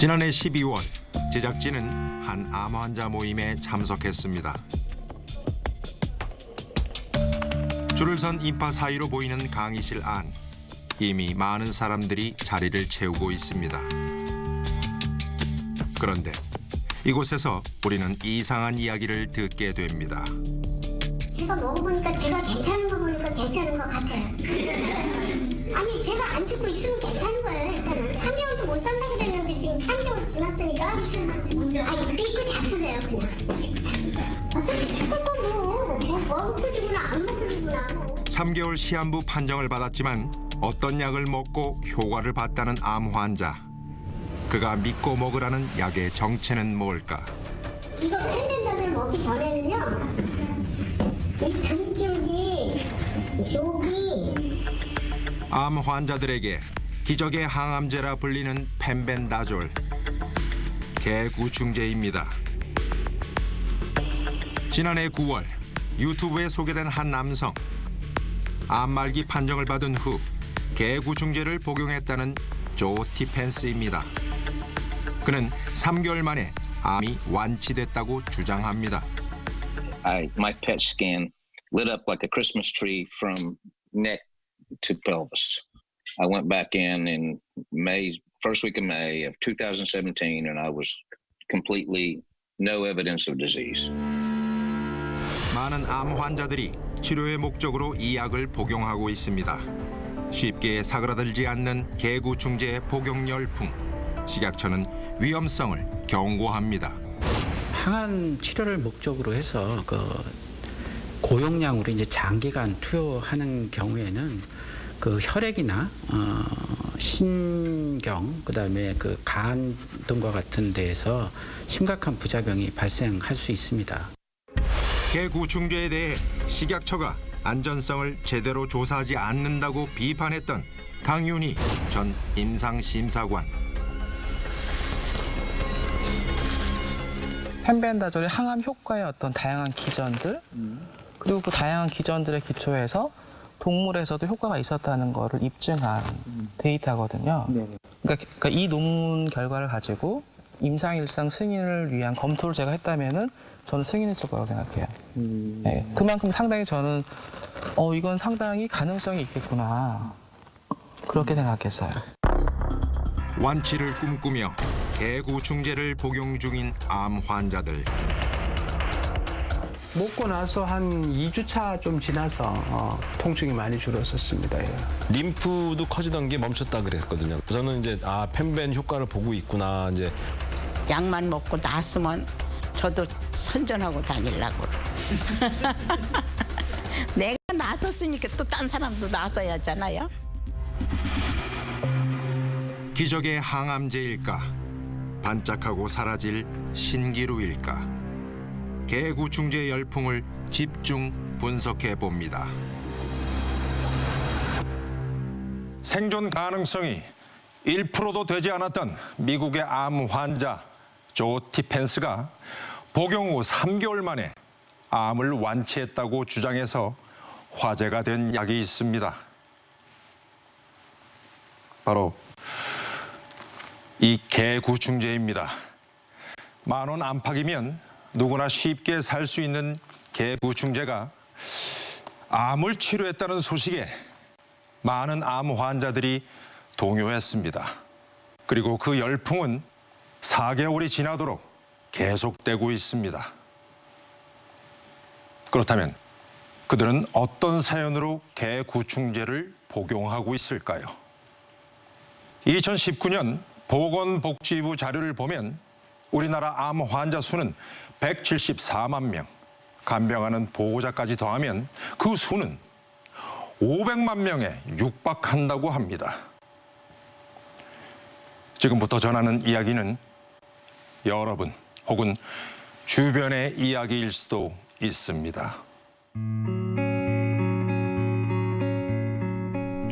지난해 12월 제작진은 한 암 환자 모임에 참석했습니다. 줄을 선 인파 사이로 보이는 강의실 안, 이미 많은 사람들이 자리를 채우고 있습니다. 그런데 이곳에서 우리는 이상한 이야기를 듣게 됩니다. 제가 먹어보니까 제가 괜찮은 거 보니까 괜찮은 것 같아요. 아니 제가 안 죽고 있으면 괜찮은 거예요. 일단은 3개월도 못 산다고 그랬는데 지금 3개월 지났으니까 아니 믿고 잡수세요 그냥. 어차피 죽을 거고 뭐 먹고 죽으나 안 먹고 죽으나 3개월 시한부 판정을 받았지만 어떤 약을 먹고 효과를 봤다는 암 환자. 그가 믿고 먹으라는 약의 정체는 뭘까? 이거 펜덴사를 먹기 전에는요 이 등 쪽이 여기 암 환자들에게 기적의 항암제라 불리는 펜벤다졸, 개구충제입니다. 지난해 9월 유튜브에 소개된 한 남성. 암 말기 판정을 받은 후 개구충제를 복용했다는 조 티펜스입니다. 그는 3개월 만에 암이 완치됐다고 주장합니다. My PET scan lit up like a Christmas tree from neck to pelvis. I went back in May, first week of May of 2017, and I was completely no evidence of disease. 많은 암 환자들이 치료의 목적으로 이 약을 복용하고 있습니다. 쉽게 사그라들지 않는 개구충제의 복용 열풍. 식약처는 위험성을 경고합니다. 항암 치료를 목적으로 해서 고용량으로 이제 장기간 투여하는 경우에는 혈액이나 신경, 그다음에 간 등과 같은 데에서 심각한 부작용이 발생할 수 있습니다. 개구충제에 대해 식약처가 안전성을 제대로 조사하지 않는다고 비판했던 강윤희 전 임상심사관. 펜벤다졸의 항암 효과의 어떤 다양한 기전들, 그리고 그 다양한 기전들에 기초해서 동물에서도 효과가 있었다는 것을 입증한 데이터거든요. 그러니까 이 논문 결과를 가지고 임상일상 승인을 위한 검토를 제가 했다면은 저는 승인했을 거라고 생각해요. 네, 그만큼 상당히 저는 이건 상당히 가능성이 있겠구나 그렇게 생각했어요. 완치를 꿈꾸며 개구충제를 복용 중인 암 환자들. 먹고 나서 한 2주차 좀 지나서 통증이 많이 줄었었습니다. 예. 림프도 커지던 게 멈췄다 그랬거든요. 저는 이제 펜벤 효과를 보고 있구나. 이제 약만 먹고 나았으면 저도 선전하고 다니려고. 내가 나섰으니까 또 딴 사람도 나서야 하잖아요. 기적의 항암제일까? 반짝하고 사라질 신기루일까? 개구충제 열풍을 집중 분석해 봅니다. 생존 가능성이 1%도 되지 않았던 미국의 암 환자 조 티펜스가 복용 후 3개월 만에 암을 완치했다고 주장해서 화제가 된 약이 있습니다. 바로 이 개구충제입니다. 10,000원 안팎이면 누구나 쉽게 살 수 있는 개구충제가 암을 치료했다는 소식에 많은 암 환자들이 동요했습니다. 그리고 그 열풍은 4개월이 지나도록 계속되고 있습니다. 그렇다면 그들은 어떤 사연으로 개구충제를 복용하고 있을까요? 2019년 보건복지부 자료를 보면 우리나라 암 환자 수는 174만 명, 간병하는 보호자까지 더하면 그 수는 500만 명에 육박한다고 합니다. 지금부터 전하는 이야기는 여러분 혹은 주변의 이야기일 수도 있습니다.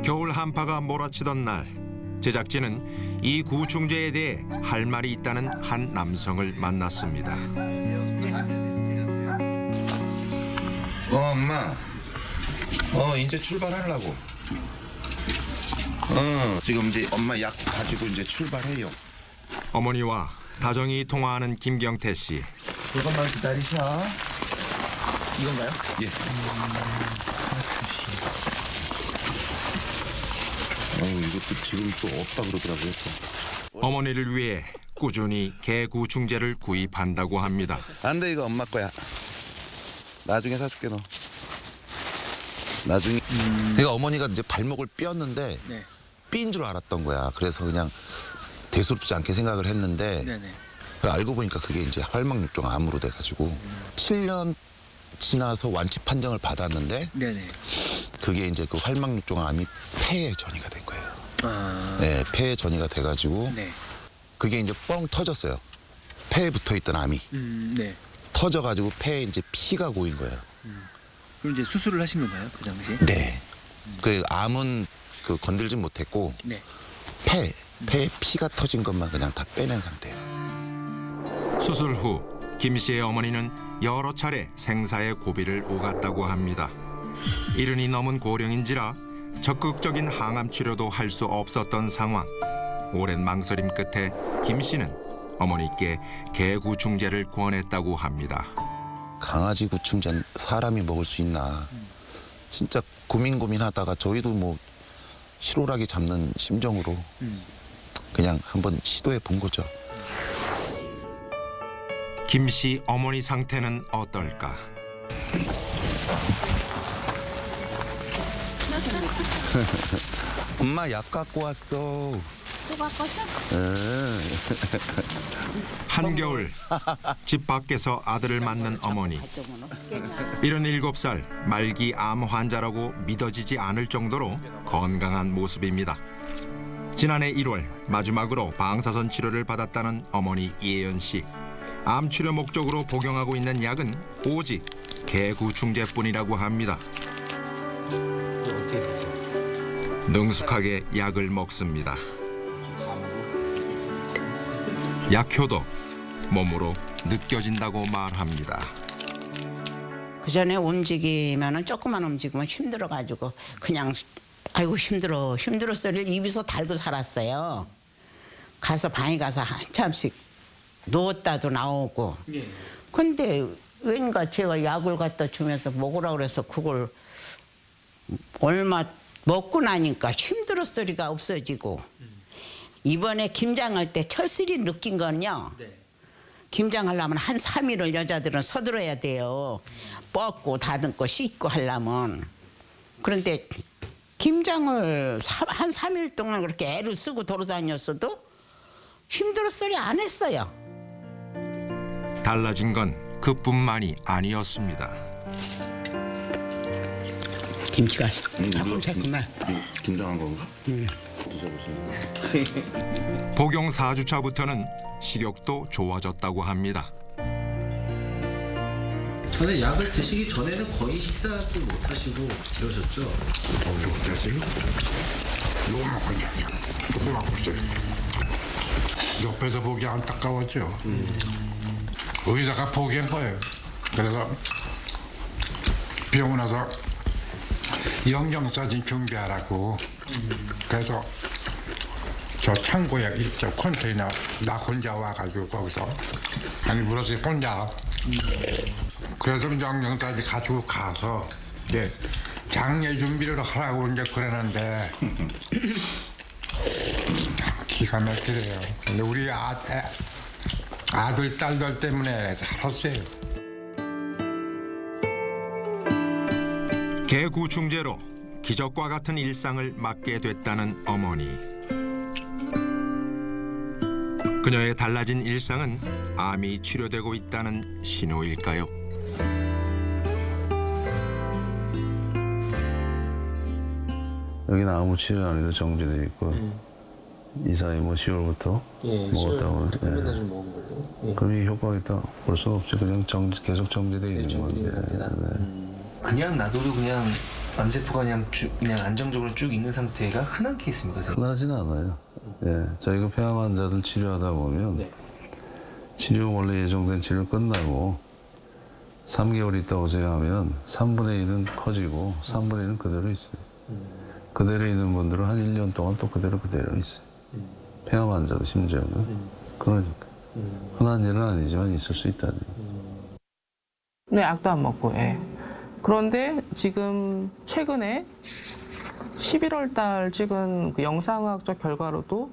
겨울 한파가 몰아치던 날, 제작진은 이 구충제에 대해 할 말이 있다는 한 남성을 만났습니다. 엄마. 이제 출발하려고. 지금 이제 엄마 약 가지고 이제 출발해요. 어머니와 다정히 통화하는 김경태 씨. 조금만 기다리셔. 이건가요? 예. 이것도 지금 또 없다 그러더라고요. 어머니를 위해 꾸준히 개구충제를 구입한다고 합니다. 안 돼, 이거 엄마 거야. 나중에 사줄게, 너. 나중에. 그러니까 어머니가 이제 발목을 삐었는데 삐인 줄 알았던 거야. 그래서 그냥 대수롭지 않게 생각을 했는데 알고 보니까 그게 이제 활막육종 암으로 돼가지고 7년 지나서 완치 판정을 받았는데 그게 이제 그 활막육종 암이 폐에 전이가 된 거예요. 네, 폐에 전이가 돼가지고 그게 이제 뻥 터졌어요. 폐에 붙어있던 암이 터져가지고 폐에 이제 피가 고인 거예요. 그럼 이제 수술을 하신 건가요, 그 당시에? 네. 그 암은 그 건들지 못했고 폐에 피가 터진 것만 그냥 다 빼낸 상태예요. 수술 후 김 씨의 어머니는 여러 차례 생사의 고비를 오갔다고 합니다. 70이 넘은 고령인지라 적극적인 항암 치료도 할 수 없었던 상황. 오랜 망설임 끝에 김 씨는 어머니께 개구충제를 권했다고 합니다. 강아지 구충제는 사람이 먹을 수 있나. 진짜 고민하다가 저희도 뭐 실오라기 잡는 심정으로 그냥 한번 시도해 본 거죠. 김 씨 어머니 상태는 어떨까? 엄마 약 갖고 왔어. 또 갖고 왔어? 한겨울 집 밖에서 아들을 맞는 어머니. 77살 말기 암 환자라고 믿어지지 않을 정도로 건강한 모습입니다. 지난해 1월 마지막으로 방사선 치료를 받았다는 어머니 이혜연 씨. 암 치료 목적으로 복용하고 있는 약은 오직 개구충제뿐이라고 합니다. 능숙하게 약을 먹습니다. 약효도 몸으로 느껴진다고 말합니다. 그 전에 움직이면은 조금만 움직이면 힘들어가지고 그냥 아이고 힘들어 소리를 입에서 달고 살았어요. 가서 방에 가서 한참씩 누웠다도 나오고. 근데 왠가 제가 약을 갖다 주면서 먹으라 그래서 그걸 얼마 먹고 나니까 힘들어 소리가 없어지고. 이번에 김장할 때 철수리 느낀 건요. 김장하려면 한 3일을 여자들은 서둘러야 돼요. 뻗고 다듬고 씻고 하려면. 그런데 김장을 한 3일 동안 그렇게 애를 쓰고 돌아다녔어도 힘들어 소리 안 했어요. 달라진 건 그뿐만이 아니었습니다. 김치가 자꾸만. 김장한 건가? 복용 4주차부터는 식욕도 좋아졌다고 합니다. 전에 약을 드시기 전에는 거의 식사도 못 하시고 이러셨죠? 이거 먹고 있냐? 이거 먹고 있어요. 옆에서 보기 안타까웠죠. 의사가 포기한 거예요. 그래서 병원 와서 영정사진 준비하라고. 그래서 저 창고에 저 컨테이너 나 혼자 와가지고 거기서 아니 물어서 혼자. 그래서 영정사진 가지고 가서 이제 장례 준비를 하라고 이제 그러는데 기가 막히래요. 근데 우리 아들 딸들 때문에 살았어요. 개구충제로 기적과 같은 일상을 맞게 됐다는 어머니. 그녀의 달라진 일상은 암이 치료되고 있다는 신호일까요? 여기는 아무 치료 안 해도 정지돼 있고 이 사이 뭐 10월부터 먹었다고. 그럼 이 효과가 있다 볼 수는 없지. 그냥 계속 정지돼 있는 건데. 그냥 놔둬도 그냥 암세포가 그냥 안정적으로 쭉 있는 상태가 흔한 케이스입니까? 흔하진 않아요. 예, 저희가 폐암 환자들 치료하다 보면 치료 원래 예정된 치료 끝나고 3개월 있다 오세요 하면 3분의 1은 커지고 3분의 1은 그대로 있어요. 그대로 있는 분들은 한 1년 동안 또 그대로 있어요. 폐암 환자도 심지어는. 그러니까 흔한 일은 아니지만 있을 수 있다는. 네, 약도 안 먹고. 예. 그런데 지금 최근에 11월 달 찍은 그 영상학적 결과로도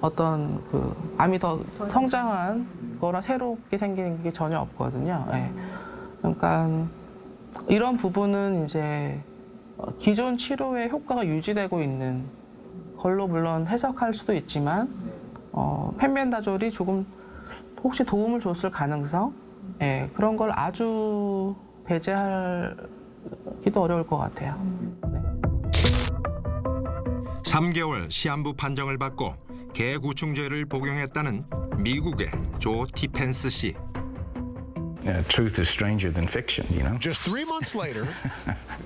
어떤 그 암이 더 성장한 거나 새롭게 생기는 게 전혀 없거든요. 예. 그러니까 이런 부분은 이제 기존 치료의 효과가 유지되고 있는 걸로 물론 해석할 수도 있지만 펜벤다졸이 조금 혹시 도움을 줬을 가능성, 예, 그런 걸 아주 배제하기도 어려울 것 같아요. 네. 3개월 시한부 판정을 받고 개구충제를 복용했다는 미국의 조 티펜스 씨. Truth is stranger than fiction, you know. Just 3 months later,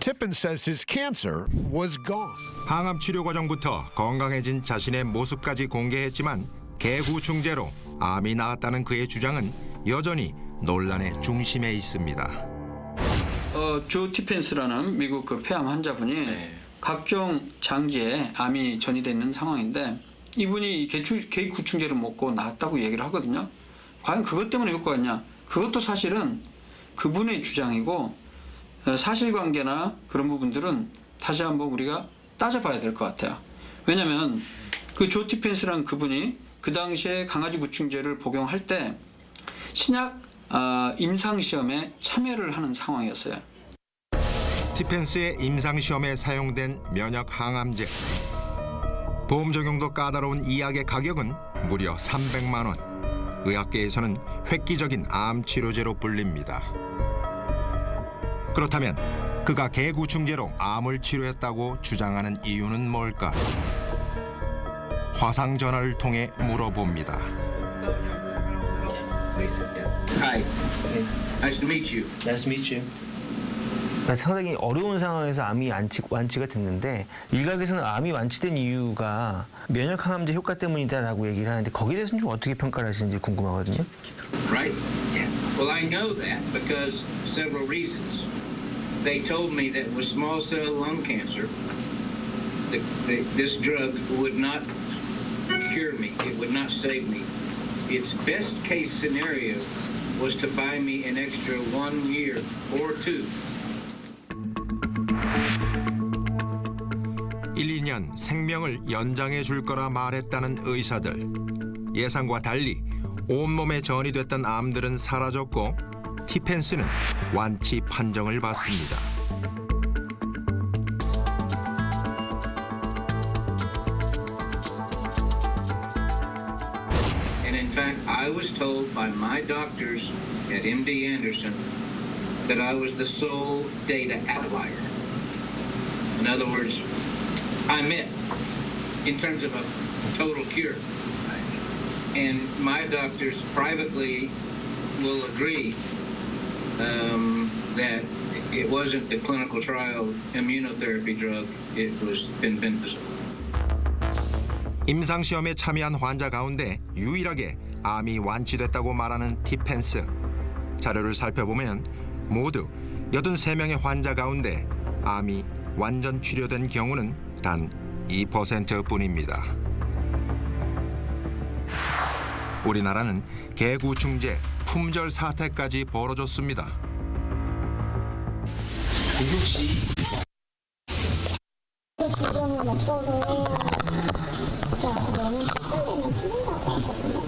Tippin says his cancer was gone. 항암 치료 과정부터 건강해진 자신의 모습까지 공개했지만 개구충제로 암이 나았다는 그의 주장은 여전히 논란의 중심에 있습니다. 조 티펜스라는 미국 그 폐암 환자분이 각종 장기에 암이 전이되어 있는 상황인데 이분이 개구충제를 먹고 나았다고 얘기를 하거든요. 과연 그것 때문에 효과가 있냐? 그것도 사실은 그분의 주장이고 사실관계나 그런 부분들은 다시 한번 우리가 따져봐야 될 것 같아요. 왜냐하면 그 조 티펜스라는 그분이 그 당시에 강아지 구충제를 복용할 때 신약 임상시험에 참여를 하는 상황이었어요. 티펜스의 임상시험에 사용된 면역 항암제. 보험 적용도 까다로운 이 약의 가격은 무려 300만 원. 의학계에서는 획기적인 암 치료제로 불립니다. 그렇다면 그가 개구충제로 암을 치료했다고 주장하는 이유는 뭘까? 화상 전화를 통해 물어봅니다. Hi. Nice to meet you. Nice to meet you. 상당히 어려운 상황에서 암이 완치가 됐는데 일각에서는 암이 완치된 이유가 면역 항암제 효과 때문이다라고 얘기를 하는데 거기에 대해서는 좀 어떻게 평가를 하시는지 궁금하거든요. Right? Yeah. Well, I know that because several reasons. They told me that with small cell lung cancer, this drug would not cure me. It would not save me. Its best case scenario was to buy me an extra 1 year or 2. 1-2년 생명을 연장해 줄 거라 말했다는 의사들. 예상과 달리 온몸에 전이됐던 암들은 사라졌고 티펜스는 완치 판정을 받습니다. And in fact, I was told by my doctors at MD Anderson that I was the sole data outlier. In other words, I met in terms of a total cure. And my doctors privately will agree that it wasn't the clinical trial immunotherapy drug, it was bemnifosbuvir. 임상시험에 참여한 환자 가운데 유일하게 암이 완치됐다고 말하는 티펜스. 자료를 살펴보면 모두 83명의 환자 가운데 암이 완전 치료된 경우는 단 2%뿐입니다. 우리나라는 개구충제 품절 사태까지 벌어졌습니다. 지금 먹고도 얘는 갑자기는 풀린다고 하거든요.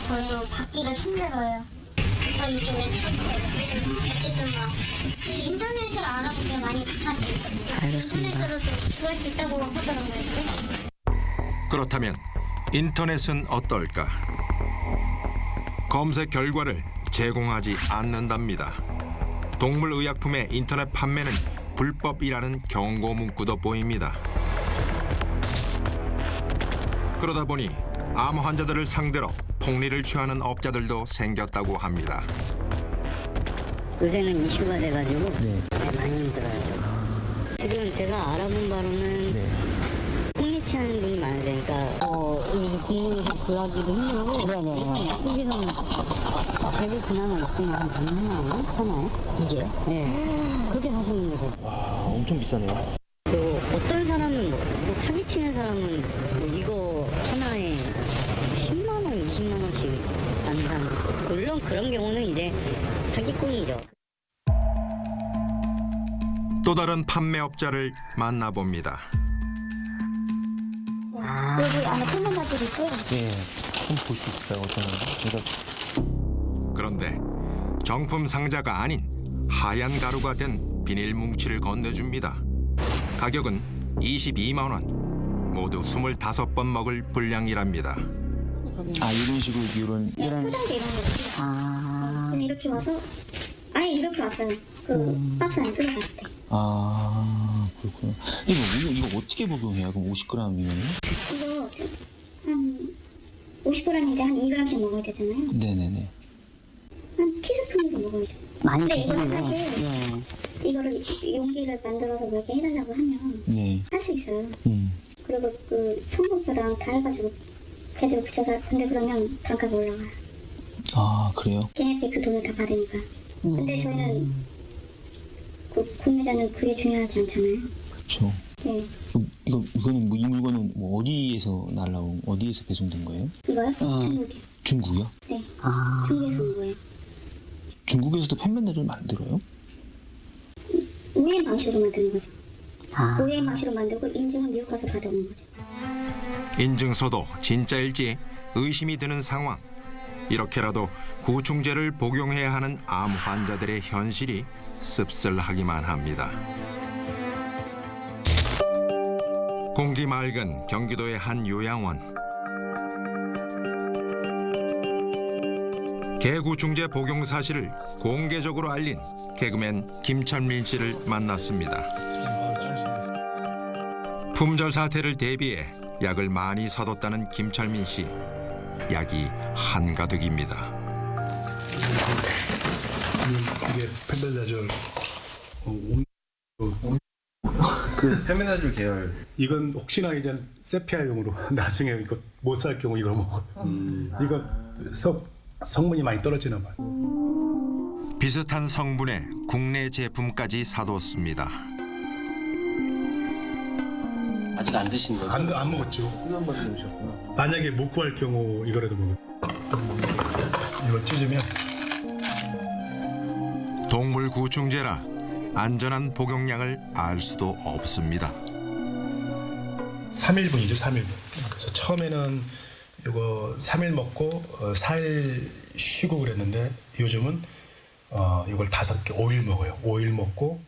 저도 받기가 힘들어요. 저희 쪽에 어쨌든 막 인터넷을 알아보면 많이 급하시고 인터넷으로도 구할 수 있다고 하더라고요. 그렇다면 인터넷은 어떨까? 검색 결과를 제공하지 않는답니다. 동물의약품의 인터넷 판매는 불법이라는 경고 문구도 보입니다. 그러다 보니 암 환자들을 상대로 폭리를 취하는 업자들도 생겼다고 합니다. 요새는 이슈가 돼가지고 많이 힘들어요. 지금 제가 알아본 바로는 폭리 사기치는 분이 많으니까 국내에서 구하기도 힘들고 여기서는 재고 그나마 있으면 한 100만 원 하나요? 이게요? 네. 그렇게 사시는 분들 계세요. 와, 엄청 비싸네요. 또 어떤 사람은 뭐 사기치는 사람은 뭐 이거 하나에 10만 원, 20만 원씩 받는 사람도 있고. 물론 그런 경우는 이제 사기꾼이죠. 또 다른 판매업자를 만나봅니다. 여기 안에 팬분들이 있고요. 네, 좀 볼 수 있을까요? 어떤 거? 그런데 정품 상자가 아닌 하얀 가루가 된 비닐 뭉치를 건네줍니다. 가격은 22만 원. 모두 25번 먹을 분량이랍니다. 아, 이런 식으로 이런 포장지 이런 거. 그냥 이렇게 와서 아예 이렇게 왔어요. 그 박스 안에 들어갔을 때. 아, 그렇구나. 이거 어떻게 복용해요? 그럼 50g이면? 이거 한 50g인데 한 2g씩 먹어야 되잖아요. 네네네. 한 티스푼으로 먹어야죠. 많이 근데 이거는 드시네요. 사실 네. 이거를 용기를 만들어서 이렇게 해달라고 하면 네. 할 수 있어요. 그리고 그 성분표랑 다 해가지고 걔들 붙여서 근데 그러면 단가가 올라가요. 아, 그래요? 걔네들이 그 돈을 다 받으니까. 근데 저희는 그 구매자는 그게 중요하지 않잖아요. 그렇죠. 네. 이거는 뭐 이 물건은 뭐 어디에서 배송된 거예요? 이거요? 중국이요. 중국이요? 네. 중국에서 온 거예요. 중국에서도 팬밴드를 만들어요? OEM 방식으로 만드는 거죠. OEM 방식으로 만들고 인증은 미국 가서 받아오는 거죠. 인증서도 진짜일지 의심이 드는 상황. 이렇게라도 구충제를 복용해야 하는 암 환자들의 현실이 씁쓸하기만 합니다. 공기 맑은 경기도의 한 요양원. 개구충제 복용 사실을 공개적으로 알린 개그맨 김철민 씨를 만났습니다. 품절 사태를 대비해 약을 많이 사뒀다는 김철민 씨. 약이 한가득입니다. 이게 펜벨다졸 그 펜벨다졸 계열. 이건 혹시나 이제 세피아용으로 나중에 이거 못 살 경우 이거 먹어. 이거 성분이 많이 떨어지나 봐. 비슷한 성분의 국내 제품까지 사뒀습니다. 아직 안 드신 거죠? 안 먹었죠. 뜨거운 맛을 드셨구나. 만약에 못 구할 경우 이거라도 먹어. 이걸 찢으면 동물 구충제라 안전한 복용량을 알 수도 없습니다. 3일분이죠, 3일분. 그래서 처음에는 이거 3일 먹고 4일 쉬고 그랬는데 요즘은 이걸 5개, 5일 먹어요. 5일 먹고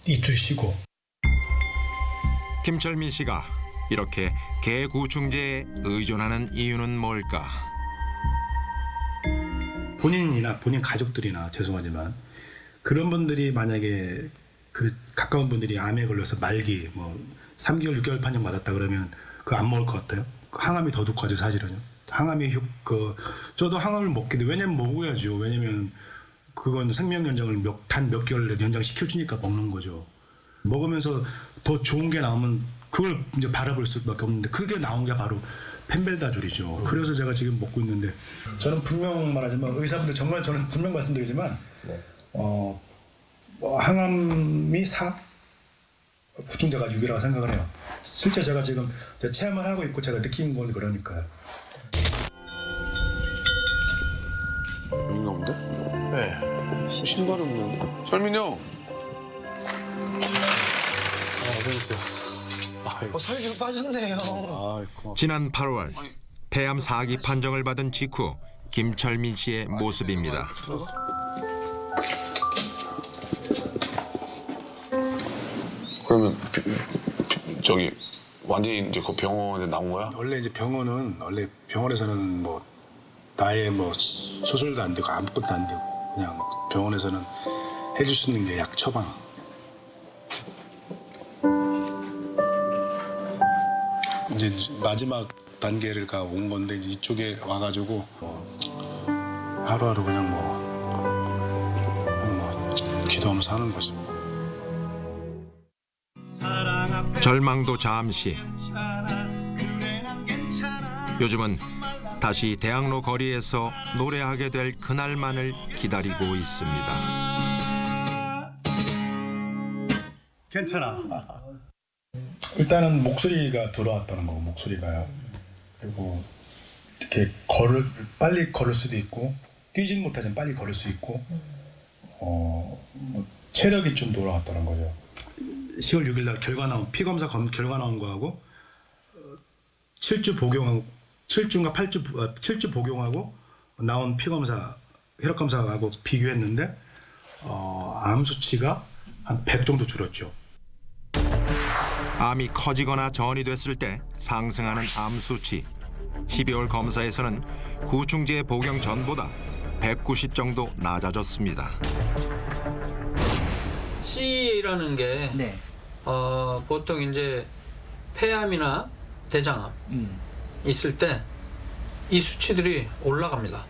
이틀 쉬고. 김철민 씨가 이렇게 개구충제에 의존하는 이유는 뭘까? 본인이나 본인 가족들이나 죄송하지만 그런 분들이 만약에 그 가까운 분들이 암에 걸려서 말기 뭐 3개월, 6개월 판정 받았다 그러면 그거 안 먹을 것 같아요? 항암이 더 독하죠, 사실은요. 항암이 저도 항암을 먹게 돼. 왜냐면 먹어야죠. 왜냐면 그건 생명 연장을 몇 개월 연장시켜 주니까 먹는 거죠. 먹으면서 더 좋은 게 나오면 그걸 이제 바라볼 수밖에 없는데 그게 나온 게 바로 펜벨다졸이죠. 그래서 제가 지금 먹고 있는데 저는 분명 말하지만 의사분들 정말 저는 분명 말씀드리지만 항암이 4, 구충제가 6이라고 생각을 해요. 실제 제가 지금 체험을 하고 있고 제가 느낀 걸 그러니까요. 여긴가 본데? 네. 신발 없는. 설민이 형. 어서 오세요. 살이 좀 빠졌네요. 지난 8월 폐암 4기 판정을 받은 직후 김철민 씨의 모습입니다. 그러면 저기 완전히 이제 그 병원에 나온 거야? 원래 이제 병원에서는 뭐 나의 뭐 수술도 안 되고 아무것도 안 되고 그냥 병원에서는 해줄 수 있는 게 약 처방. 이제 마지막 단계를 온 건데 이제 이쪽에 와가지고 하루하루 그냥 뭐 기도하면서 하는 거죠. 사랑 앞에 절망도 잠시. 요즘은 다시 대학로 거리에서 노래하게 될 그날만을 기다리고 있습니다. 괜찮아. 일단은 목소리가 돌아왔다는 거고, 목소리가요. 그리고 이렇게 빨리 걸을 수도 있고, 뛰지는 못하지만 빨리 걸을 수 있고, 뭐 체력이 좀 돌아왔다는 거죠. 10월 6일 날 결과 나온 피검사 결과 나온 거하고 7주 복용하고 7주인가 7주 복용하고 나온 피검사 혈액 검사하고 비교했는데 암 수치가 한 100 정도 줄었죠. 암이 커지거나 전이 됐을 때 상승하는 암 수치. 12월 검사에서는 구충제 복용 전보다 190 정도 낮아졌습니다. CE라는 게 보통 이제 폐암이나 대장암 있을 때 이 수치들이 올라갑니다.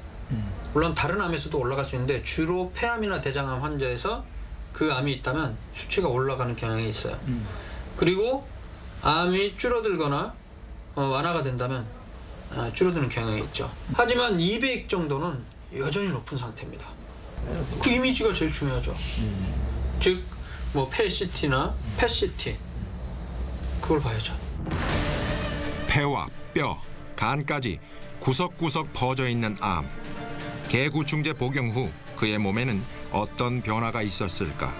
물론 다른 암에서도 올라갈 수 있는데 주로 폐암이나 대장암 환자에서 그 암이 있다면 수치가 올라가는 경향이 있어요. 그리고 암이 줄어들거나 완화가 된다면 줄어드는 경향이 있죠. 하지만 200 정도는 여전히 높은 상태입니다. 그 이미지가 제일 중요하죠. 즉 뭐 폐CT나 펫CT 그걸 봐야죠. 폐와 뼈, 간까지 구석구석 퍼져 있는 암. 개구충제 복용 후 그의 몸에는 어떤 변화가 있었을까?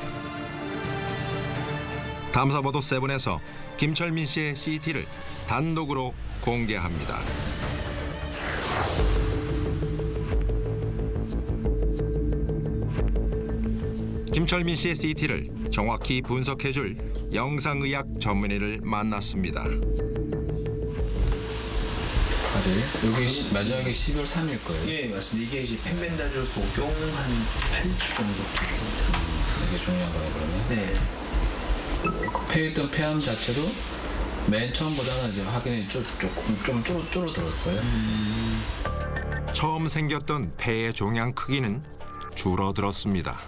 탐사보도 7에서 김철민 씨의 CT를 단독으로 공개합니다. 김철민 씨의 CT를 정확히 분석해줄 영상의학 전문의를 만났습니다. 여기 마지막에 12월 3일 거예요? 예, 맞습니다. 이게 이제 펜벤다졸 복용 한 8주 정도 됩니다. 이게 중요한 거예요, 그러면? 네. 그 폐에 있던 폐암 자체도 맨 처음보다는 이제 확연히 좀 줄어들었어요. 처음 생겼던 폐의 종양 크기는 줄어들었습니다.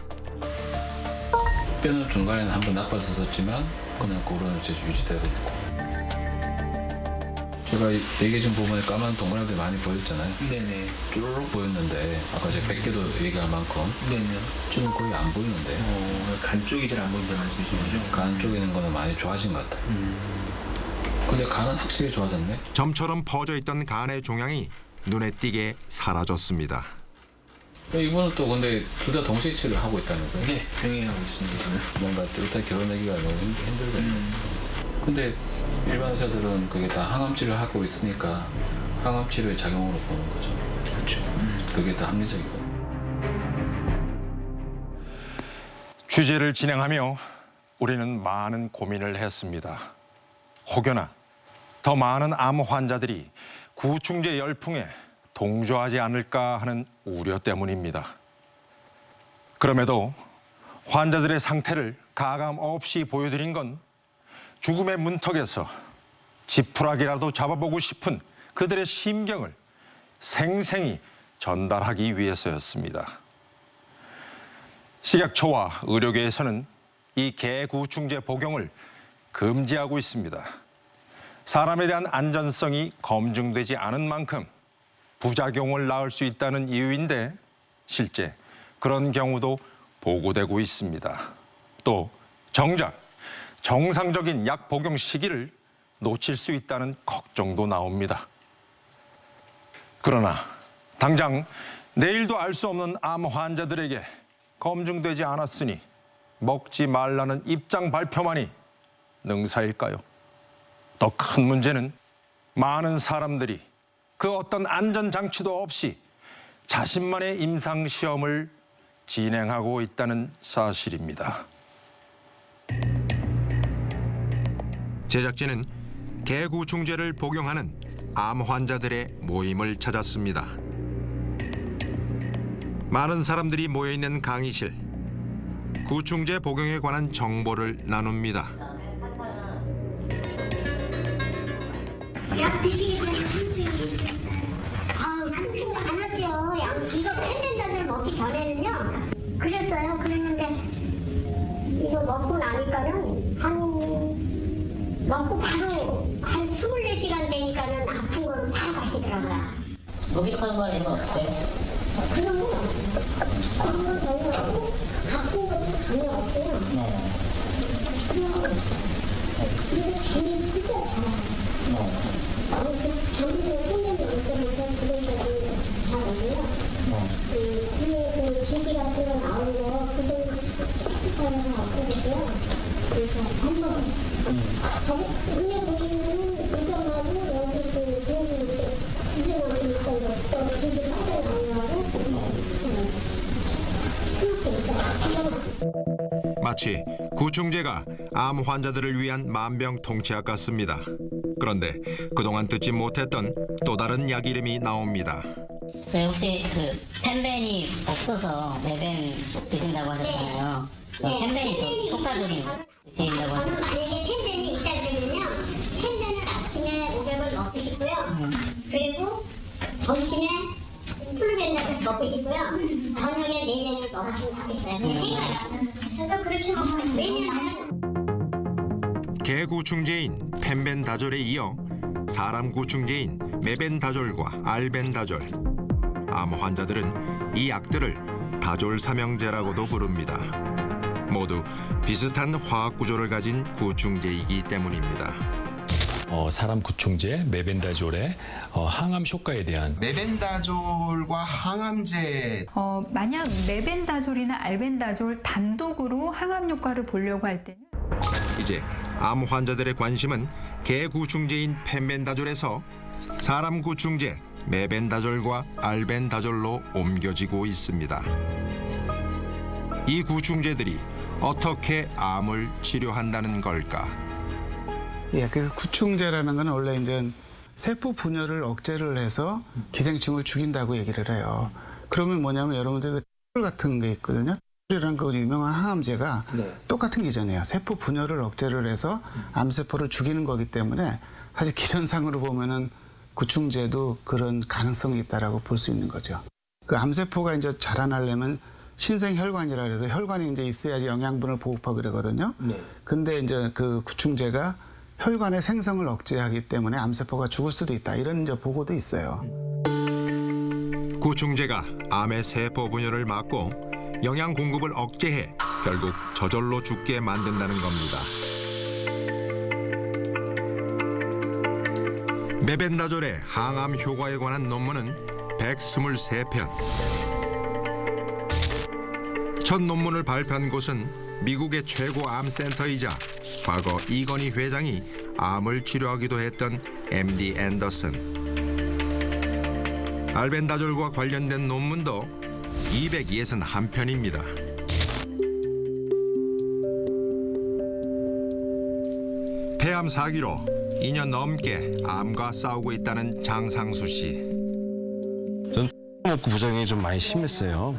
뼈는 중간에는 한번 나빴었지만 그냥 그런 유지되고 있고. 제가 얘기해준 부분에 까만 동그라미들이 많이 보였잖아요. 네네. 쭈르륵 보였는데 아까 제가 100개도 얘기할 만큼 네네. 지금 거의 안 보이는데. 간 쪽이 잘 안 보인다는 말씀이신 거죠? 간 쪽에 있는 거는 많이 좋아진 것 같아요. 근데 간은 확실히 좋아졌네. 점처럼 퍼져 있던 간의 종양이 눈에 띄게 사라졌습니다. 이분은 또 근데 둘 다 동시에 치료를 하고 있다면서요? 네, 병행하고 있습니다. 뭔가 뚜렷하게 결혼하기가 너무 힘들거든요. 근데 일반 의사들은 그게 다 항암 치료를 하고 있으니까 항암 치료의 작용으로 보는 거죠. 그렇죠. 그게 다 합리적이고. 취재를 진행하며 우리는 많은 고민을 했습니다. 혹여나 더 많은 암 환자들이 구충제 열풍에 동조하지 않을까 하는 우려 때문입니다. 그럼에도 환자들의 상태를 가감 없이 보여드린 건 죽음의 문턱에서 지푸라기라도 잡아보고 싶은 그들의 심경을 생생히 전달하기 위해서였습니다. 식약처와 의료계에서는 이 개구충제 복용을 금지하고 있습니다. 사람에 대한 안전성이 검증되지 않은 만큼 부작용을 낳을 수 있다는 이유인데 실제 그런 경우도 보고되고 있습니다. 또 정작 정상적인 약 복용 시기를 놓칠 수 있다는 걱정도 나옵니다. 그러나 당장 내일도 알 수 없는 암 환자들에게 검증되지 않았으니 먹지 말라는 입장 발표만이 능사일까요? 더 큰 문제는 많은 사람들이 그 어떤 안전장치도 없이 자신만의 임상시험을 진행하고 있다는 사실입니다. 제작진은 개구충제를 복용하는 암 환자들의 모임을 찾았습니다. 많은 사람들이 모여있는 강의실. 구충제 복용에 관한 정보를 나눕니다. 약 드시기 전에 후유증이 있어요. 후유증 많았죠. 이거 펜벤다졸 먹기 전에는요. 그랬어요. 그랬는데 이거 먹고 나니까는 한 먹고 바로 한 24시간 되니까는 아픈 거를 바로 가시더라고요. 목욕한 걸 해도 없어요? 그런 거 아픈 거 전혀 없고 아픈 것도 전혀 없고요. 그리고 잠이 진짜 잘와요. 잠도 생각이 올 때마다 집에서도 잘 오고요. 뒤에 그 기지 같은 거 나오는 거 그대로 잘 없어졌고요. 그래서 한번 그냥 보기에는 의정하고 여기 그 도움이 이생하고 있던 것도 기지 빠져 나오고 마치 구충제가 암 환자들을 위한 만병통치약 같습니다. 그런데 그동안 듣지 못했던 또 다른 약 이름이 나옵니다. 네, 혹시 그 펜벤이 없어서 메벤 드신다고 하셨잖아요. 펜벤이 더 효과적인 거 드신다고 저는 하셨잖아요. 만약에 펜벤이 있다 그러면요. 펜벤을 아침에 500을 먹고 싶고요. 그리고 점심에 플루벤을 먹고 싶고요. 저녁에 메벤을 먹었으면 좋겠어요. 제 생각이에요. 저도 그렇게 먹고 있어요. 왜냐면 개구충제인 펜벤다졸에 이어 사람 구충제인 메벤다졸과 알벤다졸. 암 환자들은 이 약들을 다졸 삼형제라고도 부릅니다. 모두 비슷한 화학 구조를 가진 구충제이기 때문입니다. 사람 구충제 메벤다졸의 항암 효과에 대한 메벤다졸과 항암제 만약 메벤다졸이나 알벤다졸 단독으로 항암 효과를 보려고 할 때는 이제 암 환자들의 관심은 개구충제인 펜벤다졸에서 사람 구충제 메벤다졸과 알벤다졸로 옮겨지고 있습니다. 이 구충제들이 어떻게 암을 치료한다는 걸까? 예, 그 구충제라는 건 원래 이제 세포 분열을 억제를 해서 기생충을 죽인다고 얘기를 해요. 그러면 뭐냐면 여러분들 그 같은 게 있거든요. 이란 그 유명한 항암제가 똑같은 기전이에요. 세포 분열을 억제를 해서 암세포를 죽이는 거기 때문에 사실 기전상으로 보면은 구충제도 그런 가능성이 있다라고 볼 수 있는 거죠. 그 암세포가 이제 자라나려면 신생혈관이라 해서 혈관이 이제 있어야지 영양분을 보급하고 그러거든요. 근데 이제 그 구충제가 혈관의 생성을 억제하기 때문에 암세포가 죽을 수도 있다. 이런 이제 보고도 있어요. 구충제가 암의 세포 분열을 막고 영양 공급을 억제해 결국 저절로 죽게 만든다는 겁니다. 메벤다졸의 항암 효과에 관한 논문은 123편. 첫 논문을 발표한 곳은 미국의 최고 암센터이자 과거 이건희 회장이 암을 치료하기도 했던 MD 앤더슨. 알벤다졸과 관련된 논문도 261편입니다. 폐암 4기로 2년 넘게 암과 싸우고 있다는 장상수 씨. 전 먹고 부작용이 좀 많이 심했어요.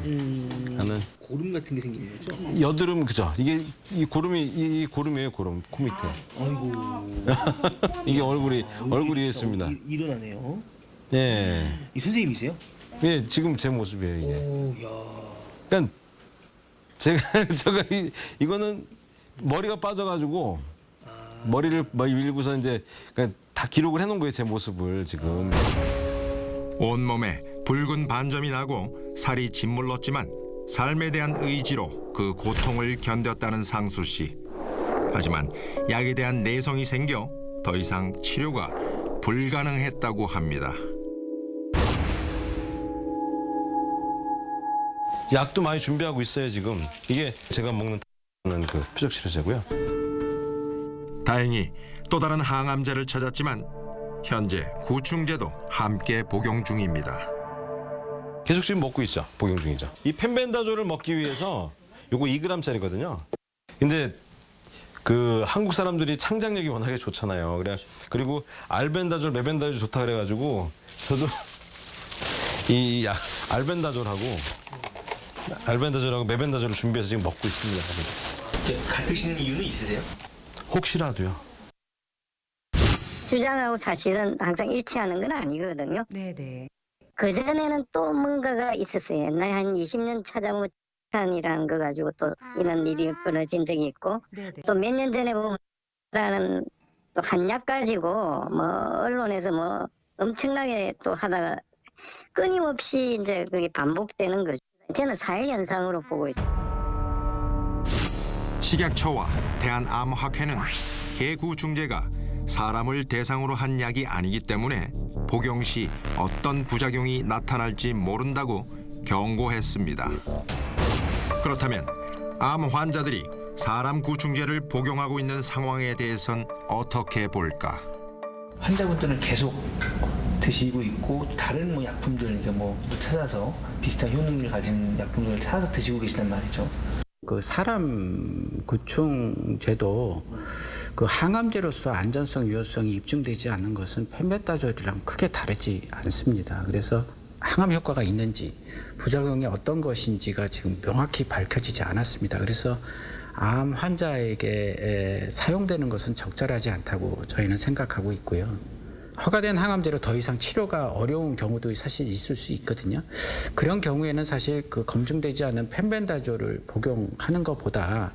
나는 고름 같은 게 생기는 거죠? 여드름 그죠? 이게 이 고름이에요, 고름 코 밑에. 아이고. 이게 얼굴이 있습니다. 일어나네요. 예. 이 선생님이세요? 예, 지금 제 모습이에요 이게. 오, 야. 그러니까 제가 이거는 머리가 빠져가지고 머리를 밀고서 이제 그러니까 다 기록을 해놓은 거예요 제 모습을 지금. 온몸에 붉은 반점이 나고 살이 짓물렀지만 삶에 대한 의지로 그 고통을 견뎠다는 상수 씨. 하지만 약에 대한 내성이 생겨 더 이상 치료가 불가능했다고 합니다. 약도 많이 준비하고 있어요 지금. 이게 제가 먹는 그 표적 치료제고요. 다행히 또 다른 항암제를 찾았지만 현재 구충제도 함께 복용 중입니다. 계속 지금 먹고 있죠. 복용 중이죠. 이 펜벤다졸을 먹기 위해서 요거 2g짜리거든요. 근데 그 한국 사람들이 창작력이 워낙에 좋잖아요. 그리고 알벤다졸, 메벤다졸 좋다 그래가지고 저도 이 약 알벤다졸하고 메벤다졸을 준비해서 지금 먹고 있습니다. 가 드시는 이유는 있으세요? 혹시라도요. 주장하고 사실은 항상 일치하는 건 아니거든요. 네네. 그전에는 또 뭔가가 있었어요. 옛날에 한 20년 찾아보면 산이라는 거 가지고 또 이런 일이 벌어진 적이 있고 또 몇 년 전에 보면 라는 또 한약 가지고 뭐 언론에서 뭐 엄청나게 또 하다가 끊임없이 이제 그게 반복되는 거죠. 저는 사회 현상으로 보고 있어요. 식약처와 대한암학회는 개구충제가 사람을 대상으로 한 약이 아니기 때문에 복용 시 어떤 부작용이 나타날지 모른다고 경고했습니다. 그렇다면 암 환자들이 사람 구충제를 복용하고 있는 상황에 대해선 어떻게 볼까? 환자분들은 계속 드시고 있고 다른 뭐 약품들 그러니까 뭐 찾아서 비슷한 효능을 가진 약품들을 찾아서 드시고 계시단 말이죠. 그 사람 구충제도 그 항암제로서 안전성, 유효성이 입증되지 않는 것은 펜베다졸이랑 크게 다르지 않습니다. 그래서 항암 효과가 있는지 부작용이 어떤 것인지가 지금 명확히 밝혀지지 않았습니다. 그래서 암 환자에게 사용되는 것은 적절하지 않다고 저희는 생각하고 있고요. 허가된 항암제로 더 이상 치료가 어려운 경우도 사실 있을 수 있거든요. 그런 경우에는 사실 그 검증되지 않은 펜벤다졸을 복용하는 것보다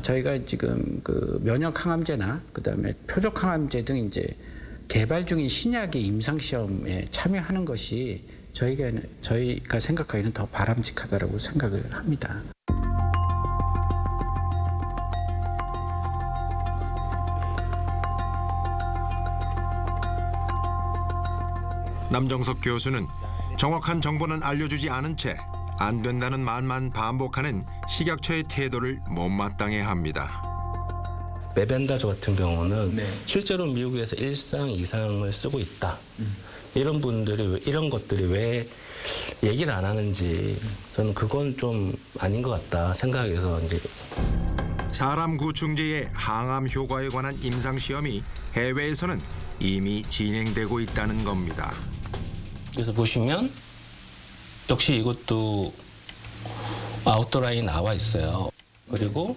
저희가 지금 그 면역 항암제나 그다음에 표적 항암제 등 이제 개발 중인 신약의 임상 시험에 참여하는 것이 저희가 생각하기에는 더 바람직하다라고 생각을 합니다. 남정석 교수는 정확한 정보는 알려주지 않은 채 안 된다는 말만 반복하는 식약처의 태도를 못마땅해 합니다. 메벤다조 같은 경우는 실제로 미국에서 1상 이상을 쓰고 있다. 이런 분들이 이런 것들이 왜 얘기를 안 하는지 저는 그건 좀 아닌 것 같다 생각해서 이제 사람 구충제의 항암 효과에 관한 임상 시험이 해외에서는 이미 진행되고 있다는 겁니다. 그래서 보시면 역시 이것도 아웃라인 나와 있어요. 그리고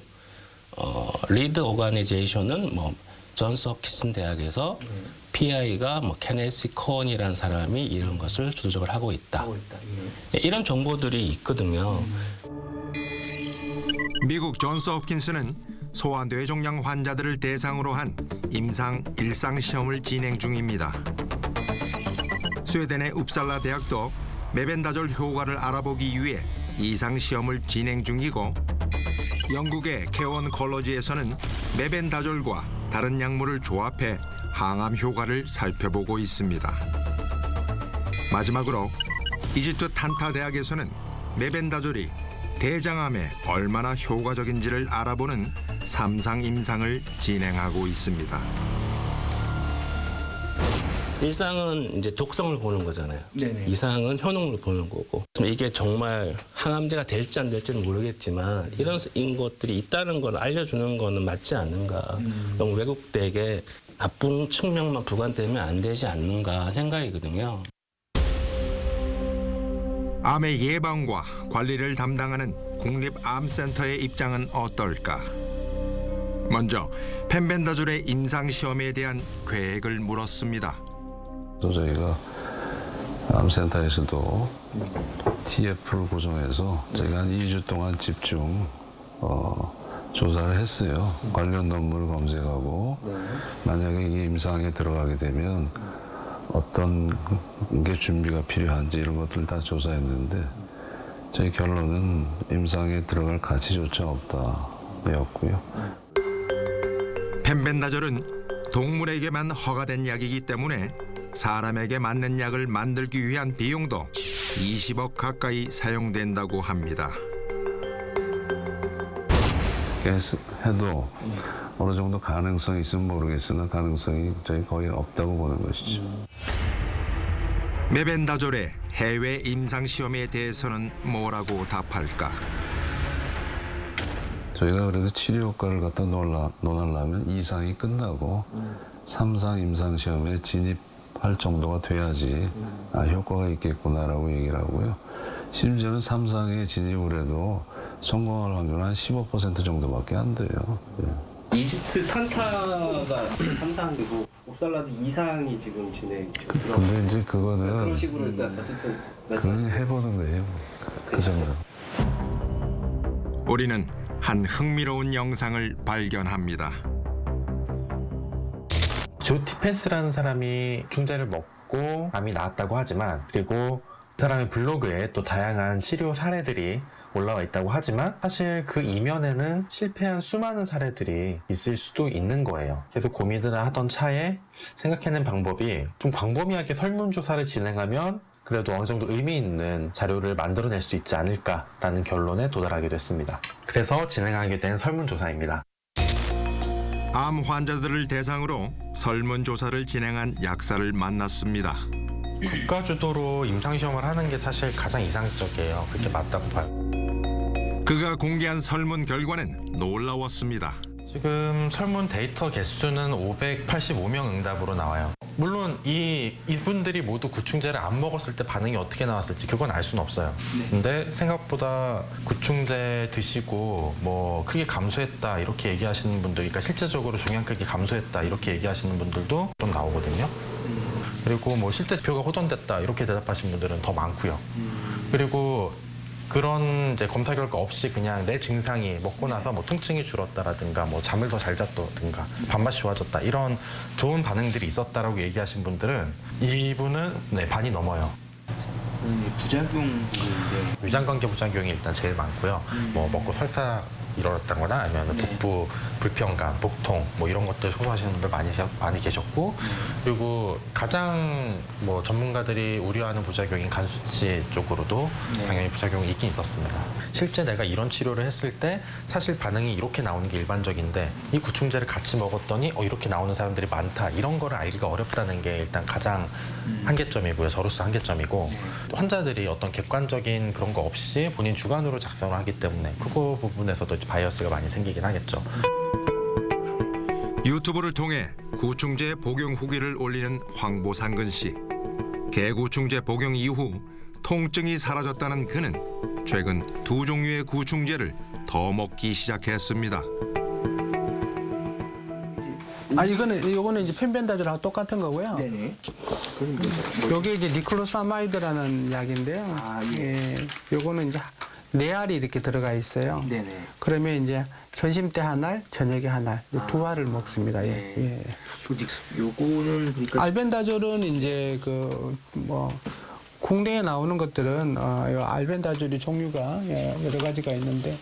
리드 오가니제이션은 뭐 존스 홉킨스 대학에서 PI가 뭐 케네시 코언이라는 사람이 이런 것을 주도적으로 하고 있다. 이런 정보들이 있거든요. 미국 존스 홉킨스는 소아 뇌종양 환자들을 대상으로 한 임상 1상 시험을 진행 중입니다. 스웨덴의 upsala 대학도 메벤다졸 효과를 알아보기 위해 2상 시험을 진행 중이고 영국의 케원 컬러지에서는 메벤다졸과 다른 약물을 조합해 항암 효과를 살펴보고 있습니다. 마지막으로 이집트 탄타 대학에서는 메벤다졸이 대장암에 얼마나 효과적인지를 알아보는 3상 임상을 진행하고 있습니다. 1상은 이제 독성을 보는 거잖아요. 네네. 2상은 효능을 보는 거고. 이게 정말 항암제가 될지 안 될지는 모르겠지만 이런 것들이 있다는 걸 알려주는 거는 맞지 않는가. 너무 왜곡되게 나쁜 측면만 부각되면 안 되지 않는가 생각이거든요. 암의 예방과 관리를 담당하는 국립암센터의 입장은 어떨까? 먼저 펜벤다졸의 임상시험에 대한 계획을 물었습니다. 또 저희가 암센터에서도 TF를 구성해서 저희가 한 2주 동안 집중 조사를 했어요. 관련 논문을 검색하고 만약에 이 임상에 들어가게 되면 어떤 게 준비가 필요한지 이런 것들 다 조사했는데 저희 결론은 임상에 들어갈 가치조차 없다였고요. 펜벤다졸은 동물에게만 허가된 약이기 때문에 사람에게 맞는 약을 만들기 위한 비용도 20억 가까이 사용된다고 합니다. 해도 어느 정도 가능성이 있으면 모르겠으나 가능성이 저희 거의 없다고 보는 것이죠. 메벤다졸의 해외 임상 시험에 대해서는 뭐라고 답할까? 저희가 그래도 치료 효과를 갖다 논하려면 2상이 끝나고 3상 임상 시험에 진입할 정도가 돼야지 효과가 있겠구나라고 얘기를 하고요. 심지어는 3상에 진입을 해도 성공할 확률은 한 15% 정도밖에 안 돼요. 이집트 탄타가 3상이고 옵살라도 2상이 지금 진행 중이고. 근데 이제 그거는 그런 식으로 일단 어쨌든 그건 해보는 거예요. 그 정도. 우리는 한 흥미로운 영상을 발견합니다. 조 티펜스라는 사람이 중제를 먹고 암이 나았다고 하지만, 그리고 그 사람의 블로그에 또 다양한 치료 사례들이 올라와 있다고 하지만, 사실 그 이면에는 실패한 수많은 사례들이 있을 수도 있는 거예요. 계속 고민을 하던 차에 생각해낸 방법이, 좀 광범위하게 설문조사를 진행하면 그래도 어느 정도 의미 있는 자료를 만들어낼 수 있지 않을까라는 결론에 도달하게 됐습니다. 그래서 진행하게 된 설문조사입니다. 암 환자들을 대상으로 설문조사를 진행한 약사를 만났습니다. 국가 주도로 임상시험을 하는 게 사실 가장 이상적이에요. 그게 맞다고 봐요. 그가 공개한 설문 결과는 놀라웠습니다. 지금 설문 데이터 개수는 585명 응답으로 나와요. 물론 이분들이 모두 구충제를 안 먹었을 때 반응이 어떻게 나왔을지 그건 알 수는 없어요. 근데 생각보다 구충제 드시고 뭐 크게 감소했다 이렇게 얘기하시는 분들, 그러니까 실제적으로 종양 크기 감소했다 이렇게 얘기하시는 분들도 좀 나오거든요. 그리고 뭐 실제표가 호전됐다 이렇게 대답하신 분들은 더 많고요. 그리고 그런 이제 검사 결과 없이 그냥 내 증상이 먹고 나서 뭐 통증이 줄었다라든가 뭐 잠을 더 잘 잤다든가 밥맛이 좋아졌다 이런 좋은 반응들이 있었다라고 얘기하신 분들은 이분은 반이 넘어요. 부작용인데 유장관계 부작용이 일단 제일 많고요. 뭐 먹고 설사 일어났다거나 아니면 복부 불편감, 복통 뭐 이런 것들 호소하시는 분들 많이 계셨고, 그리고 가장 뭐 전문가들이 우려하는 부작용인 간 수치 쪽으로도 당연히 부작용이 있긴 있었습니다. 실제 내가 이런 치료를 했을 때 사실 반응이 이렇게 나오는 게 일반적인데 이 구충제를 같이 먹었더니 이렇게 나오는 사람들이 많다 이런 거를 알기가 어렵다는 게 일단 가장 한계점이고요. 저로서 한계점이고, 환자들이 어떤 객관적인 그런 거 없이 본인 주관으로 작성을 하기 때문에 그거 부분에서도 바이어스가 많이 생기긴 하겠죠. 유튜브를 통해 구충제 복용 후기를 올리는 황보상근 씨. 개구충제 복용 이후 통증이 사라졌다는 그는 최근 2종류의 구충제를 더 먹기 시작했습니다. 이거는 이제 펜벤다졸하고 똑같은 거고요. 네네. 요게 이제 니클로사마이드라는 약인데요. 예. 요거는 이제 4알이 이렇게 들어가 있어요. 네네. 그러면 이제 점심 때 한 알, 저녁에 한 알, 2알을 먹습니다. 예. 예. 요거는 그러니까 알벤다졸은 이제 국내에 나오는 것들은 요 알벤다졸이 종류가 여러 가지가 있는데.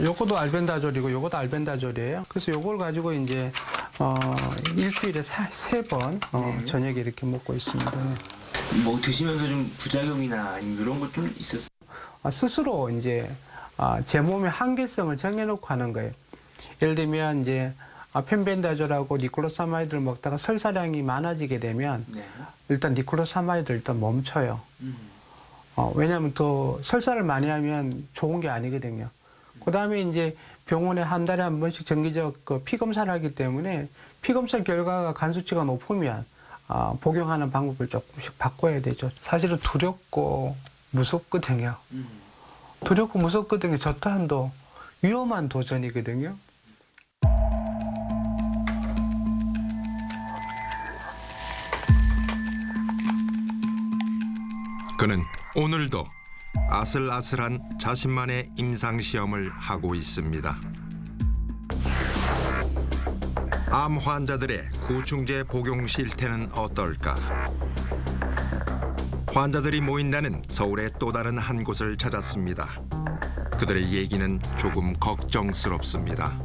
요거도 알벤다졸이고 요것도 알벤다졸이에요. 그래서 요걸 가지고 이제 일주일에 3번 저녁에 이렇게 먹고 있습니다. 뭐 드시면서 좀 부작용이나 아니면 이런 것 좀 있었어요? 스스로 이제 제 몸의 한계성을 정해놓고 하는 거예요. 예를 들면 이제 펜벤다졸하고 니클로사마이드를 먹다가 설사량이 많아지게 되면 일단 니클로사마이드를 일단 멈춰요. 왜냐하면 또 설사를 많이 하면 좋은 게 아니거든요. 그 다음에 이제 병원에 한 달에 한 번씩 정기적 피 검사를 하기 때문에 피 검사 결과가 간 수치가 높으면 복용하는 방법을 조금씩 바꿔야 되죠. 사실은 두렵고 무섭거든요. 두렵고 무섭거든요. 저 또한도 위험한 도전이거든요. 그는 오늘도 아슬아슬한 자신만의 임상시험을 하고 있습니다. 암 환자들의 구충제 복용 실태는 어떨까? 환자들이 모인다는 서울의 또 다른 한 곳을 찾았습니다. 그들의 얘기는 조금 걱정스럽습니다.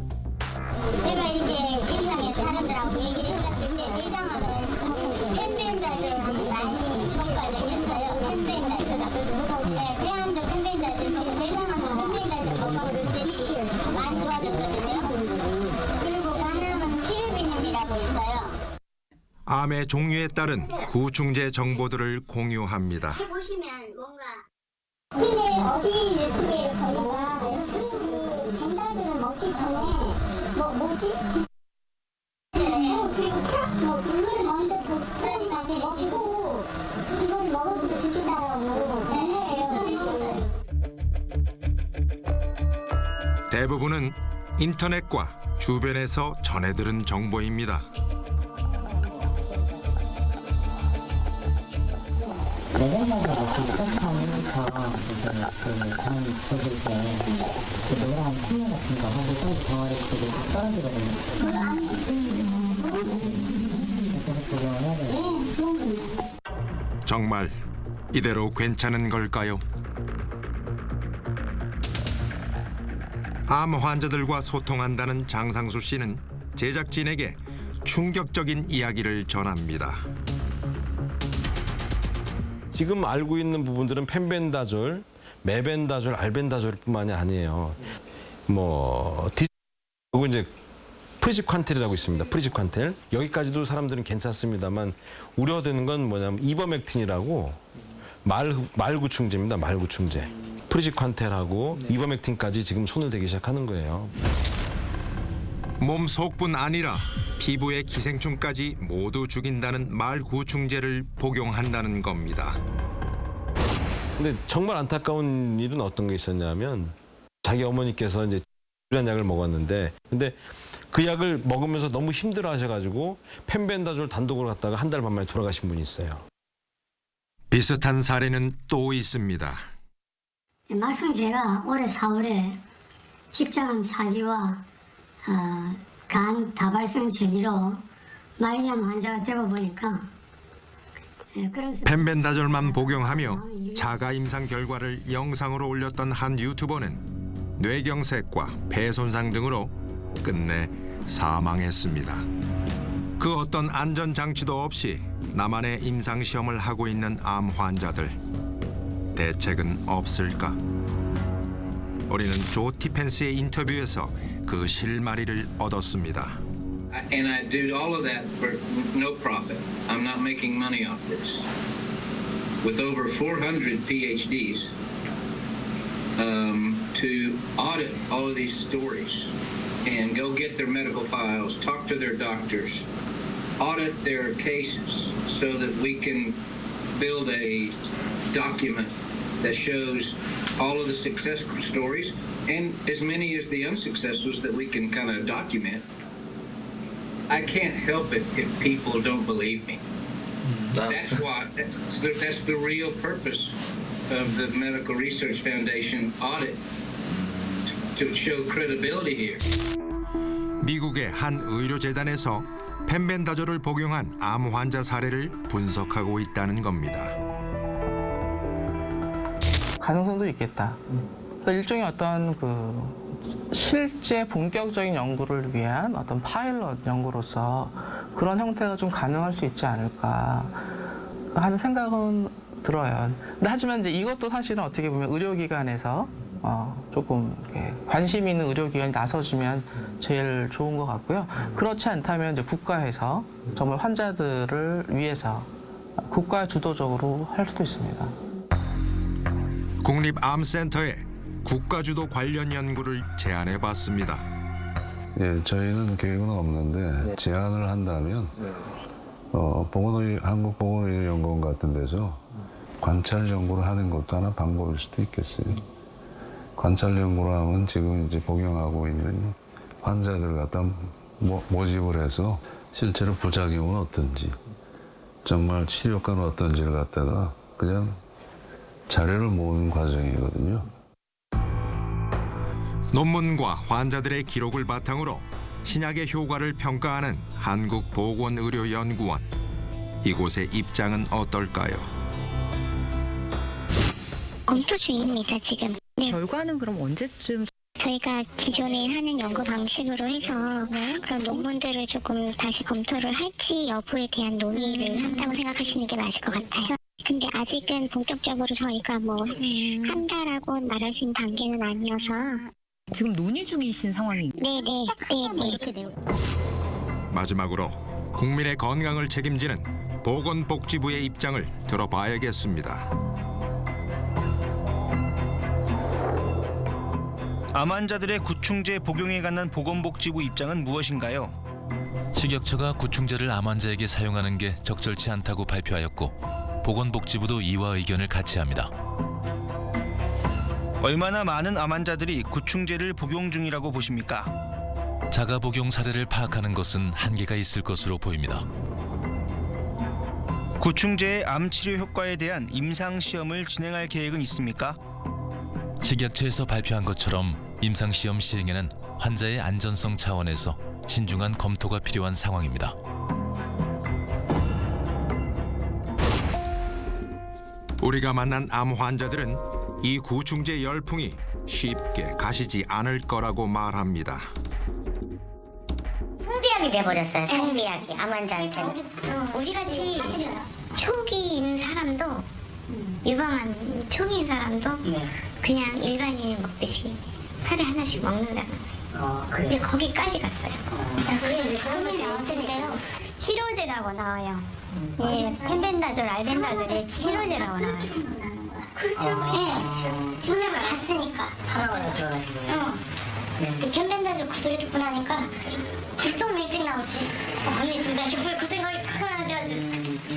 제가 이제 임상에 사람들하고 얘기를 해봤을 때 대장암은 펜벤다졸이 많이 효과적이었어요. 펜벤다졸. 폐암도 펜벤다졸 먹고 대장암은 펜벤다졸 먹어볼 때 많이 좋아졌거든요. 그리고 간암은 피르비늄이라고 있어요. 암의 종류에 따른 구충제 정보들을 공유합니다. 해보시면 뭔가 근데 어디 유튜브에 보니까 그 펜다졸을 먹기 전에 뭐지? 그리고 그걸 먼저 독처리하게 먹고 그걸 먹었으면 죽인다라고 대부분은 인터넷과 주변에서 전해 들은 정보입니다. 매달마다 어떻게 시작하면서 그 사람이 들을 때 노란 풍요 같은 거 하고 또 덩어리 쪽으로 떨어지거든요. 정말 이대로 괜찮은 걸까요? 암 환자들과 소통한다는 장상수 씨는 제작진에게 충격적인 이야기를 전합니다. 지금 알고 있는 부분들은 펜벤다졸, 메벤다졸, 알벤다졸뿐만이 아니에요. 그리고 이제 프리지퀀텔이라고 있습니다. 프리지퀀텔. 여기까지도 사람들은 괜찮습니다만 우려되는 건 뭐냐면 이버맥틴이라고 말구충제입니다. 말구충제. 프리지퀀텔하고 이버맥틴까지 지금 손을 대기 시작하는 거예요. 몸 속뿐 아니라 피부의 기생충까지 모두 죽인다는 말구충제를 복용한다는 겁니다. 근데 정말 안타까운 일은 어떤 게 있었냐면 자기 어머니께서 이제 이런 약을 먹었는데 근데 그 약을 먹으면서 너무 힘들어 하셔가지고 펜벤다졸 단독으로 갔다가 한 달 반 만에 돌아가신 분이 있어요. 비슷한 사례는 또 있습니다. 막상 제가 올해 4월에 직장암 4기와 간 다발성 전이로 말기암 환자가 되고 보니까 펜벤다졸만 복용하며 자가 임상 결과를 영상으로 올렸던 한 유튜버는 뇌경색과 폐 손상 등으로 끝내 사망했습니다. 그 어떤 안전 장치도 없이 나만의 임상 시험을 하고 있는 암 환자들, 대책은 없을까? 우리는 조 티펜스의 인터뷰에서 그 실마리를 얻었습니다. And I do all of that for no profit. I'm not making money off this. With over 400 PhDs to audit all of these stories and go get their medical files, talk to their doctors, audit their cases so that we can build a document that shows all of the success stories and as many as the unsuccesses that we can kind of document. I can't help it if people don't believe me. That's why, that's the real purpose of the Medical Research Foundation audit, to show credibility here. 미국의 한 의료재단에서 펜벤다졸을 복용한 암 환자 사례를 분석하고 있다는 겁니다. 가능성도 있겠다. 그러니까 일종의 어떤 실제 본격적인 연구를 위한 어떤 파일럿 연구로서 그런 형태가 좀 가능할 수 있지 않을까 하는 생각은 들어요. 근데 하지만 이제 이것도 사실은 어떻게 보면 의료기관에서 조금 이렇게 관심 있는 의료기관이 나서주면 제일 좋은 것 같고요. 그렇지 않다면 이제 국가에서 정말 환자들을 위해서 국가 주도적으로 할 수도 있습니다. 국립암센터에 국가주도 관련 연구를 제안해봤습니다. 예, 저희는 계획은 없는데 제안을 한다면 한국보건의료연구원 같은 데서 관찰 연구를 하는 것도 하나 방법일 수도 있겠어요. 관찰 연구를 하면 지금 이제 복용하고 있는 환자들 갖다 모집을 해서 실제로 부작용은 어떤지, 정말 치료 효과는 어떤지를 갖다가 그냥 자료를 모으는 과정이거든요. 논문과 환자들의 기록을 바탕으로 신약의 효과를 평가하는 한국보건의료연구원. 이곳의 입장은 어떨까요? 검토 중입니다, 지금. 네. 결과는 그럼 언제쯤? 저희가 기존에 하는 연구 방식으로 해서 그런 논문들을 조금 다시 검토를 할지 여부에 대한 논의를 한다고 생각하시는 게 맞을 것 같아요. 근데 아직은 본격적으로 저희가 한다라고 말할 수 있는 단계는 아니어서. 지금 논의 중이신 상황이? 네네. 마지막으로 국민의 건강을 책임지는 보건복지부의 입장을 들어봐야겠습니다. 암 환자들의 구충제 복용에 관한 보건복지부 입장은 무엇인가요? 식약처가 구충제를 암 환자에게 사용하는 게 적절치 않다고 발표하였고 보건복지부도 이와 의견을 같이 합니다. 얼마나 많은 암 환자들이 구충제를 복용 중이라고 보십니까? 자가 복용 사례를 파악하는 것은 한계가 있을 것으로 보입니다. 구충제의 암 치료 효과에 대한 임상 시험을 진행할 계획은 있습니까? 식약처에서 발표한 것처럼 임상시험 시행에는 환자의 안전성 차원에서 신중한 검토가 필요한 상황입니다. 우리가 만난 암 환자들은 이 구충제 열풍이 쉽게 가시지 않을 거라고 말합니다. 상비약이 돼버렸어요. 상비약이 암 환자한테는. 우리같이 초기인 사람도 유방암 초기인 사람도 그냥 일반인이 먹듯이 하루에 하나씩 먹는다는 거예요. 이제 거기까지 갔어요. 그게 처음에 나왔을 때요. 치료제라고 나와요. 예, 펜벤다졸, 알벤다졸이 치료제라고 나와요. 그렇죠. 예, 진짜 봤으니까. 바로 들어가신 거예요? 그 펜벤다졸 그 소리 듣고 나니까 좀 일찍 나오지. 언니 좀 다시 그 생각이 탁 나는데 아주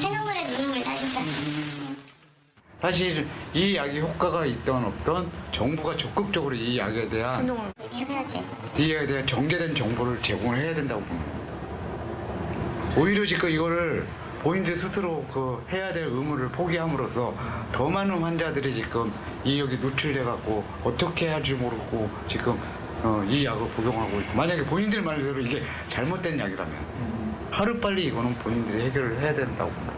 생각만 해도 눈물이 나셨어요. 사실 이 약이 효과가 있던 없던 정부가 적극적으로 이 약에 대한 이 약에 대한 정제된 정보를 제공을 해야 된다고 봅니다. 오히려 지금 이거를 본인들 스스로 그 해야 될 의무를 포기함으로써 더 많은 환자들이 지금 이 약에 노출돼 갖고 어떻게 할지 모르고 지금 이 약을 복용하고 있고, 만약에 본인들 말대로 이게 잘못된 약이라면 하루빨리 이거는 본인들이 해결을 해야 된다고 봅니다.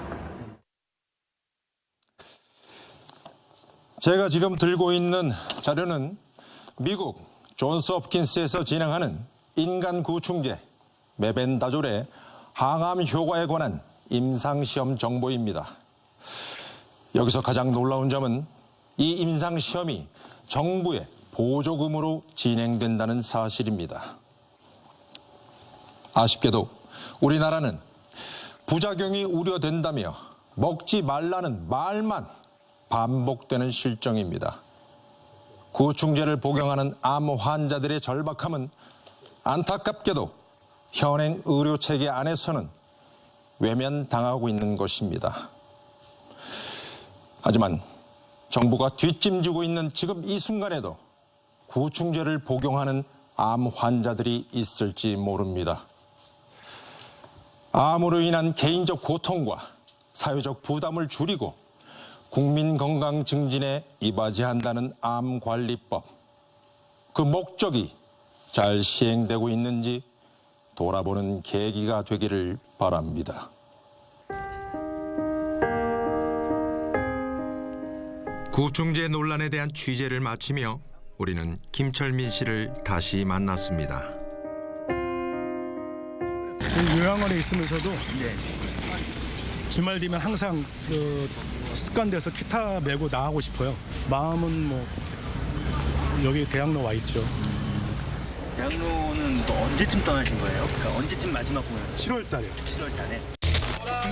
제가 지금 들고 있는 자료는 미국 존스 홉킨스에서 진행하는 인간 구충제 메벤다졸의 항암 효과에 관한 임상시험 정보입니다. 여기서 가장 놀라운 점은 이 임상시험이 정부의 보조금으로 진행된다는 사실입니다. 아쉽게도 우리나라는 부작용이 우려된다며 먹지 말라는 말만 반복되는 실정입니다. 구충제를 복용하는 암 환자들의 절박함은 안타깝게도 현행 의료체계 안에서는 외면당하고 있는 것입니다. 하지만 정부가 뒷짐지고 있는 지금 이 순간에도 구충제를 복용하는 암 환자들이 있을지 모릅니다. 암으로 인한 개인적 고통과 사회적 부담을 줄이고 국민 건강 증진에 이바지한다는 암관리법. 그 목적이 잘 시행되고 있는지 돌아보는 계기가 되기를 바랍니다. 구충제 논란에 대한 취재를 마치며 우리는 김철민 씨를 다시 만났습니다. 요양원에 있으면서도 주말 되면 항상 습관돼서 기타 메고 나가고 싶어요. 마음은 뭐 여기 대학로 와 있죠. 대학로는 또 언제쯤 떠나신 거예요? 그러니까 언제쯤 마지막 공연? 7월 달에. 7월 달에.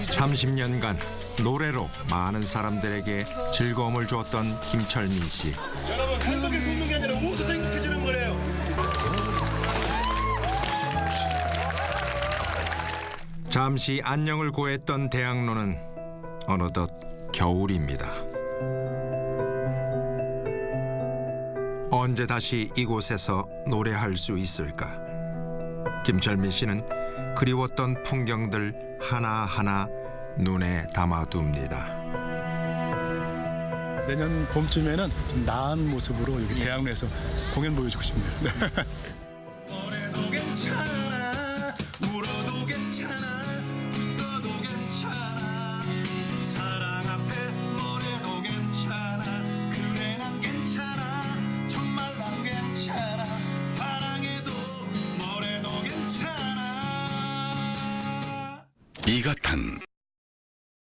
30년간 노래로 많은 사람들에게 즐거움을 주었던 김철민 씨. 여러분, 감독에서 웃는 게 아니라 웃어 생각해주는 거래요. 잠시 안녕을 고했던 대학로는 어느덧 겨울입니다. 언제 다시 이곳에서 노래할 수 있을까? 김철민 씨는 그리웠던 풍경들 하나하나 눈에 담아둡니다. 내년 봄쯤에는 좀 나은 모습으로 여기 대학로에서 공연 보여주고 싶네요. 이 같은